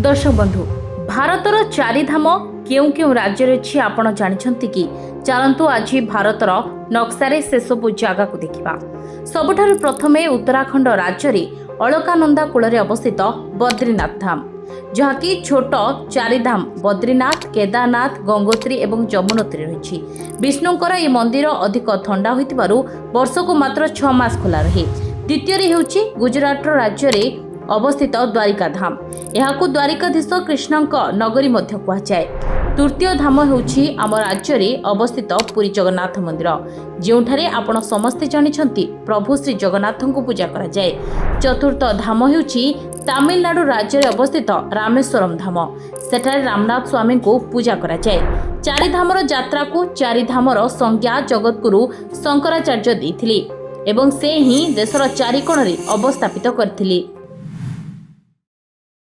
दर्शक बंधु भारतर चारिधाम केउं केउं राज्य अच्छी आपण जानते कि चलतु आज भारतर नक्सारे से सबु जगह को देखा। सबुठारु प्रथमे उत्तराखंड राज्य में अलकानंदा कूल अवस्थित बद्रीनाथ धाम, जहाँकि छोट चारिधाम बद्रीनाथ, केदारनाथ, गंगोत्री और यमुनोत्री रही। विष्णुंकर यह मंदिर अधिक थंडा होइतिबारु वर्षको मात्र 6 मास खोला रहे। द्वितीय हेउची गुजरात राज्य में अवस्थित द्वारिका धाम, यहाँ द्वारिकाधीश कृष्णक नगरी मध्य कहुए। तृतीय धाम हेउची आम राज्य में अवस्थित पुरी जगन्नाथ मंदिर, जोठारे आपण समस्ते जानिछंती प्रभु श्री जगन्नाथ को पूजा करा जाए। चतुर्थ धाम हेउची तमिलनाडु राज्य में अवस्थित रामेश्वरम धाम, सेठारे रामनाथ स्वामी को पूजा करा जाए। चारिधामर यात्रा को चारिधामर संज्ञा जगतगुरु शंकराचार्य देथिले एवं से ही देशर चारिकोण अवस्थापित करथिले।